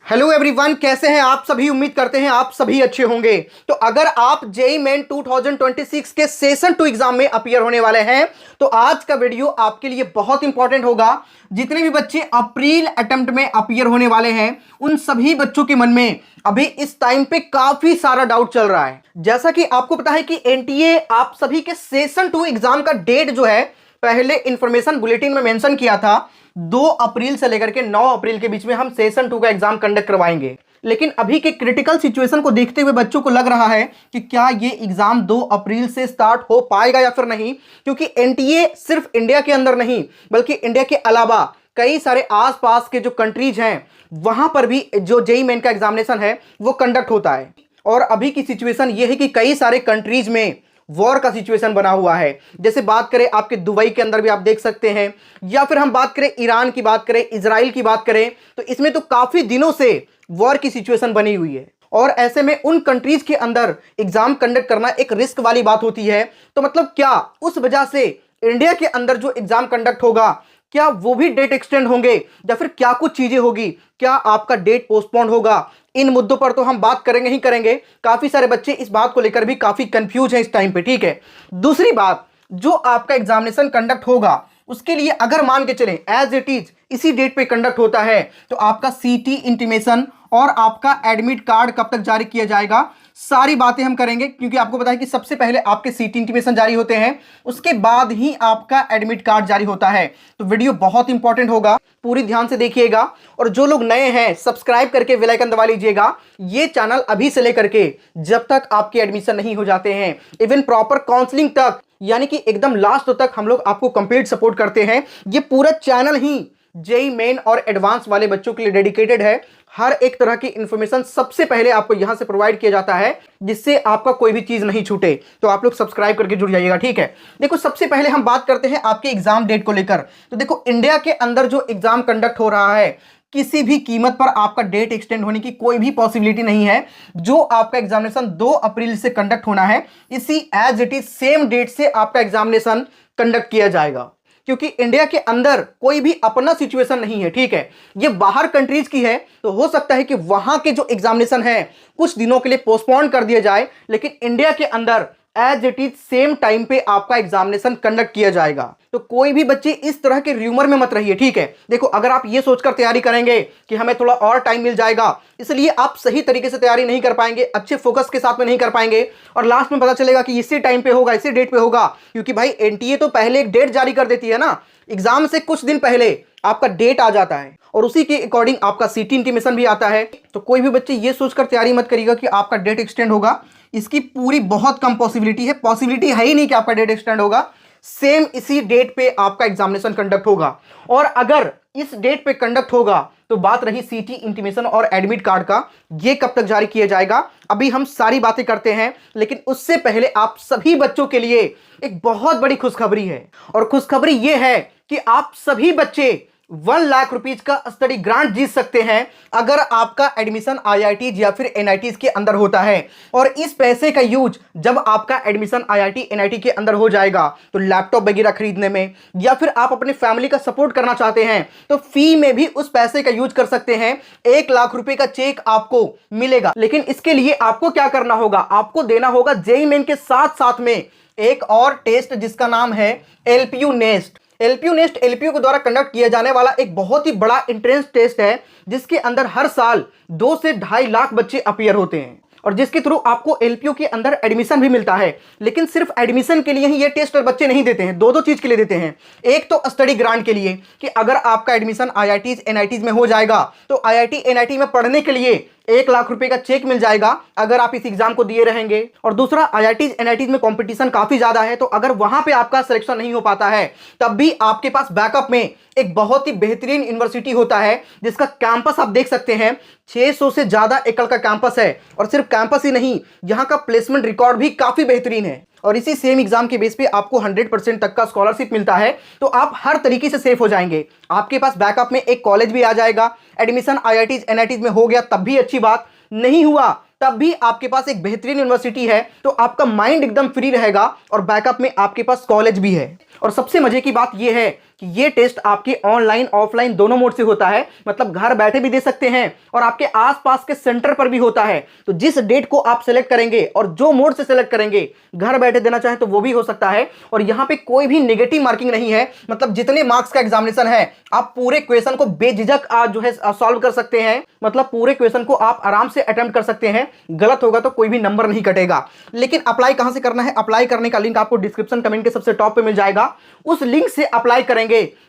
Hello everyone, कैसे हैं आप सभी। उम्मीद करते हैं आप सभी अच्छे होंगे। तो अगर आप जेईई मेन 2026 के सेशन 2 एग्जाम में अपीयर होने वाले हैं तो आज का वीडियो आपके लिए बहुत इंपॉर्टेंट होगा। जितने भी बच्चे अप्रैल अटेम्प्ट में अपीयर होने वाले हैं उन सभी बच्चों के मन में अभी इस टाइम पे काफी सारा डाउट चल रहा है। जैसा कि आपको पता है कि एनटीए आप सभी के सेशन 2 एग्जाम का डेट जो है पहले इंफॉर्मेशन बुलेटिन में मेंशन किया था 2 अप्रैल से लेकर के 9 अप्रैल के बीच में हम सेशन 2 का एग्जाम कंडक्ट करवाएंगे। लेकिन अभी के क्रिटिकल सिचुएशन को देखते हुए बच्चों को लग रहा है कि क्या ये एग्जाम 2 अप्रैल से स्टार्ट हो पाएगा या फिर नहीं, क्योंकि एनटीए सिर्फ इंडिया के अंदर नहीं बल्कि इंडिया के अलावा कई सारे आसपास के जो कंट्रीज हैं वहां पर भी जो जेईई मेन का एग्जामिनेशन है वो कंडक्ट होता है। और अभी की सिचुएशन ये है कि कई सारे कंट्रीज में वॉर का सिचुएशन बना हुआ है। जैसे बात करें आपके दुबई के अंदर भी आप देख सकते हैं, या फिर हम बात करें ईरान की बात करें, इजराइल की बात करें, तो इसमें तो काफी दिनों से वॉर की सिचुएशन बनी हुई है। और ऐसे में उन कंट्रीज के अंदर एग्जाम कंडक्ट करना एक रिस्क वाली बात होती है। तो मतलब क्या उस वजह से इंडिया के अंदर जो एग्जाम कंडक्ट होगा क्या वो भी डेट एक्सटेंड होंगे या फिर क्या कुछ चीजें होगी, क्या आपका डेट पोस्टपोन होगा, इन मुद्दों पर तो हम बात करेंगे ही करेंगे। काफी सारे बच्चे इस बात को लेकर भी काफी कंफ्यूज हैं इस टाइम पे। ठीक है, दूसरी बात, जो आपका एग्जामिनेशन कंडक्ट होगा उसके लिए अगर मान के चलें एज इट इज इसी डेट पे कंडक्ट होता है तो आपका सीटी इंटीमेशन और आपका एडमिट कार्ड कब तक जारी किया जाएगा, सारी बातें हम करेंगे। क्योंकि आपको पता है कि सबसे पहले आपके सीटी इंटीमेशन जारी होते हैं, उसके बाद ही आपका एडमिट कार्ड जारी होता है। तो वीडियो बहुत इंपॉर्टेंट होगा, पूरी ध्यान से देखिएगा। और जो लोग नए हैं सब्सक्राइब करके बेल आइकन दबा लीजिएगा। ये चैनल अभी से लेकर के जब तक आपके एडमिशन नहीं हो जाते हैं, इवन प्रॉपर काउंसलिंग तक, यानी कि एकदम लास्ट तक हम लोग आपको कंप्लीट सपोर्ट करते हैं। ये पूरा चैनल ही जेईई मेन और एडवांस वाले बच्चों के लिए डेडिकेटेड है। हर एक तरह की इंफॉर्मेशन सबसे पहले आपको यहां से प्रोवाइड किया जाता है जिससे आपका कोई भी चीज नहीं छूटे। तो आप लोग सब्सक्राइब करके जुड़ जाइएगा। ठीक है, देखो सबसे पहले हम बात करते हैं आपके एग्जाम डेट को लेकर। तो देखो इंडिया के अंदर जो एग्जाम कंडक्ट हो रहा है किसी भी कीमत पर आपका डेट एक्सटेंड होने की कोई भी पॉसिबिलिटी नहीं है। जो आपका एग्जामिनेशन 2 अप्रैल से कंडक्ट होना है इसी as it is same date से आपका एग्जामिनेशन कंडक्ट किया जाएगा, क्योंकि इंडिया के अंदर कोई भी अपना सिचुएशन नहीं है। ठीक है, ये बाहर कंट्रीज की है तो हो सकता है कि वहां के जो एग्जामिनेशन है कुछ दिनों के लिए पोस्टपोन कर दिया जाए, लेकिन इंडिया के अंदर as it is same time पे आपका एग्जामिनेशन कंडक्ट किया जाएगा। तो कोई भी बच्चे इस तरह के र्यूमर में मत रहिए। ठीक है, देखो अगर आप ये सोचकर तैयारी करेंगे कि हमें थोड़ा और टाइम मिल जाएगा इसलिए आप सही तरीके से तैयारी नहीं कर पाएंगे, अच्छे फोकस के साथ में नहीं कर पाएंगे, और लास्ट में पता चलेगा कि इसी टाइम पे होगा, इसी डेट पे होगा। क्योंकि भाई एनटीए तो पहले एक डेट जारी कर देती है ना, एग्जाम से कुछ दिन पहले आपका डेट आ जाता है और उसी के अकॉर्डिंग आपका सीटी इंटीमेशन भी आता है। तो कोई भी बच्चे ये सोचकर तैयारी मत करिएगा कि आपका डेट एक्सटेंड होगा, इसकी पूरी बहुत कम पॉसिबिलिटी है, पॉसिबिलिटी है ही नहीं कि आपका डेट एक्सटेंड होगा। सेम इसी डेट पे आपका एग्जामिनेशन कंडक्ट होगा। और अगर इस डेट पे कंडक्ट होगा तो बात रही सीटी इंटीमेशन और एडमिट कार्ड का, ये कब तक जारी किया जाएगा अभी हम सारी बातें करते हैं। लेकिन उससे पहले आप सभी बच्चों के लिए एक बहुत बड़ी खुशखबरी है, और खुशखबरी ये है कि आप सभी बच्चे 1 लाख रुपीज का स्टडी ग्रांट जीत सकते हैं अगर आपका एडमिशन आईआईटी या फिर एनआईटी के अंदर होता है। और इस पैसे का यूज जब आपका एडमिशन आईआईटी एनआईटी के अंदर हो जाएगा तो लैपटॉप वगैरह खरीदने में, या फिर आप अपने फैमिली का सपोर्ट करना चाहते हैं तो फी में भी उस पैसे का यूज कर सकते हैं। 1 लाख रुपए का चेक आपको मिलेगा। लेकिन इसके लिए आपको क्या करना होगा, आपको देना होगा जेईई मेन के साथ साथ में एक और टेस्ट जिसका नाम है LPU nest. LPU nest LPU के द्वारा कंडक्ट किया जाने वाला एक बहुत ही बड़ा एंट्रेंस टेस्ट है जिसके अंदर हर साल 2 से 2.5 लाख बच्चे अपीयर होते हैं, और जिसके थ्रू आपको एलपीयू के अंदर एडमिशन भी मिलता है। लेकिन सिर्फ एडमिशन के लिए ही ये टेस्ट बच्चे नहीं देते हैं, दो चीज के लिए देते हैं। एक तो स्टडी ग्रांट के लिए कि अगर आपका एडमिशन आईआईटीज एनआईटीज में हो जाएगा तो आईआईटी एनआईटी में पढ़ने के लिए 1 लाख रुपए का चेक मिल जाएगा अगर आप इस एग्जाम को दिए रहेंगे। और दूसरा, आईआईटीज एनआईटीज में कंपटीशन काफी ज्यादा है, तो अगर वहां पे आपका सिलेक्शन नहीं हो पाता है तब भी आपके पास बैकअप में एक बहुत ही बेहतरीन यूनिवर्सिटी होता है जिसका कैंपस आप देख सकते हैं 600 से ज्यादा एकड़ का कैंपस है। और सिर्फ कैंपस ही नहीं, यहाँ का प्लेसमेंट रिकॉर्ड भी काफी बेहतरीन है। और इसी सेम एग्जाम के बेस पे आपको 100% तक का स्कॉलरशिप मिलता है, तो आप हर तरीके से सेफ हो जाएंगे। आपके पास बैकअप में एक कॉलेज भी आ जाएगा। एडमिशन आईआईटीज एनआईटीज में हो गया तब भी अच्छी बात, नहीं हुआ तब भी आपके पास एक बेहतरीन यूनिवर्सिटी है, तो आपका माइंड एकदम फ्री रहेगा और बैकअप में आपके पास कॉलेज भी है। और सबसे मजे की बात यह है कि ये टेस्ट आपके ऑनलाइन ऑफलाइन दोनों मोड से होता है, मतलब घर बैठे भी दे सकते हैं और आपके आसपास के सेंटर पर भी होता है। तो जिस डेट को आप सेलेक्ट करेंगे और जो मोड से सेलेक्ट करेंगे, घर बैठे देना चाहें तो वो भी हो सकता है। और यहां पे कोई भी नेगेटिव मार्किंग नहीं है, मतलब जितने मार्क्स का एग्जामिनेशन है आप पूरे क्वेश्चन को बेझिझक आज जो है सॉल्व कर सकते हैं, मतलब पूरे क्वेश्चन को आप आराम से अटेम्प्ट कर सकते हैं। गलत होगा तो कोई भी नंबर नहीं कटेगा। लेकिन अप्लाई कहां से करना है? अप्लाई करने का लिंक आपको डिस्क्रिप्शन कमेंट के सबसे टॉप पे मिल जाएगा। उस लिंक से अप्लाई करेंगे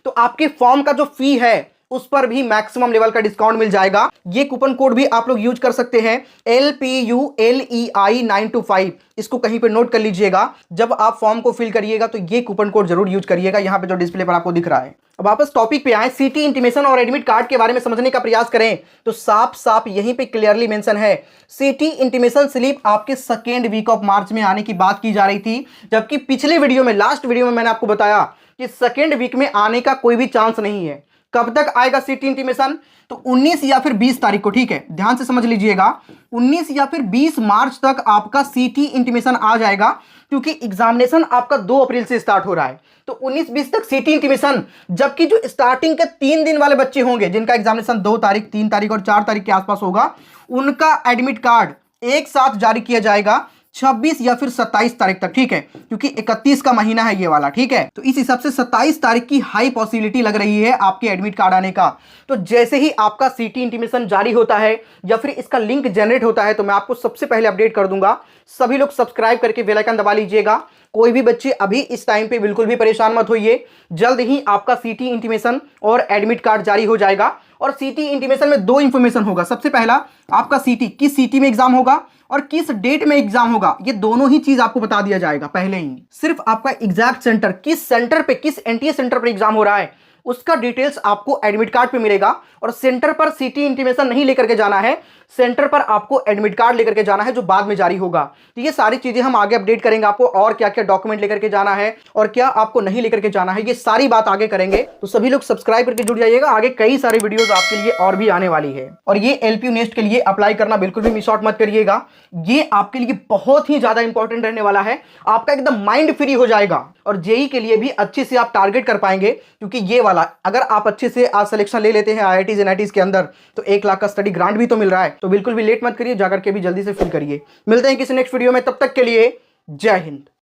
तो आपके फॉर्म का जो फी है उस पर भी मैक्सिमम लेवल का डिस्काउंट मिल जाएगा। ये कूपन कोड भी आप लोग यूज कर सकते हैं, LPULEI 925। इसको कहीं पे नोट कर लीजिएगा। जब आप फॉर्म को फिल करिएगा तो ये कूपन कोड जरूर यूज करिएगा, यहां पे जो डिस्प्ले पर आपको दिख रहा है। अब वापस टॉपिक पे आए, सीटी इंटीमेशन और एडमिट कार्ड के बारे में समझने का प्रयास करें तो साफ साफ यहीं पे क्लियरली मेंशन है, सीटी इंटीमेशन स्लिप आपके सेकेंड वीक ऑफ मार्च में आने की बात की जा रही थी, जबकि पिछले वीडियो में, लास्ट वीडियो में मैंने आपको बताया कि सेकेंड वीक में आने का कोई भी चांस नहीं है। कब तक आएगा सीटी इंटीमेशन? तो 19 या फिर 20 तारीख को, ठीक है, ध्यान से समझ लीजिएगा, 19 या फिर 20 मार्च तक आपका सीटी इंटीमेशन आ जाएगा, क्योंकि एग्जामिनेशन आपका 2 अप्रैल से स्टार्ट हो रहा है। तो 19-20 तक सीटी इंटीमेशन, जबकि जो स्टार्टिंग के 3 दिन वाले बच्चे होंगे जिनका एग्जामिनेशन 2 तारीख, 3 तारीख और 4 तारीख के आसपास होगा, उनका एडमिट कार्ड एक साथ जारी किया जाएगा 26 या फिर 27 तारीख तक, ठीक है, क्योंकि 31 का महीना है ये वाला, ठीक है। तो इस हिसाब से 27 तारीख की हाई पॉसिबिलिटी लग रही है आपके एडमिट कार्ड आने का। तो जैसे ही आपका सीटी इंटीमेशन जारी होता है या फिर इसका लिंक जनरेट होता है तो मैं आपको सबसे पहले अपडेट कर दूंगा। सभी लोग सब्सक्राइब करके बेल आइकन दबा लीजिएगा। कोई भी बच्चे अभी इस टाइम पे बिल्कुल भी परेशान मत होइए, जल्द ही आपका सीटी इंटीमेशन और एडमिट कार्ड जारी हो जाएगा। और सीटी इंटीमेशन में 2 इंफॉर्मेशन होगा। सबसे पहला, आपका सीटी किस सिटी में एग्जाम होगा और किस डेट में एग्जाम होगा, ये दोनों ही चीज आपको बता दिया जाएगा पहले ही। सिर्फ आपका एग्जैक्ट सेंटर, किस सेंटर पे, किस एनटीए सेंटर पर एग्जाम हो रहा है, उसका डिटेल्स आपको एडमिट कार्ड पे मिलेगा। और सेंटर पर सीटी इंटीमेशन नहीं लेकर के जाना है, सेंटर पर आपको एडमिट कार्ड लेकर के जाना है जो बाद में जारी होगा। तो ये सारी चीजें हम आगे अपडेट करेंगे आपको, और क्या क्या डॉक्यूमेंट लेकर के जाना है और क्या आपको नहीं लेकर के जाना है, ये सारी बात आगे करेंगे। तो सभी लोग सब्सक्राइब करके जुड़ जाइएगा, आगे कई सारी वीडियोस आपके लिए और भी आने वाली है। और ये एलपीयू नेस्ट के लिए अप्लाई करना बिल्कुल भी मिस आउट मत करिएगा, ये आपके लिए बहुत ही ज्यादा इंपॉर्टेंट रहने वाला है। आपका एकदम माइंड फ्री हो जाएगा और जेई के लिए भी अच्छे से आप टारगेट कर पाएंगे, क्योंकि ये वाला अगर आप अच्छे से आज सिलेक्शन ले लेते हैं IITs NITs के अंदर तो 1 लाख का स्टडी ग्रांट भी तो मिल रहा है। तो बिल्कुल भी लेट मत करिए, जाकर के भी जल्दी से फिल करिए। मिलते हैं किसी नेक्स्ट वीडियो में, तब तक के लिए जय हिंद।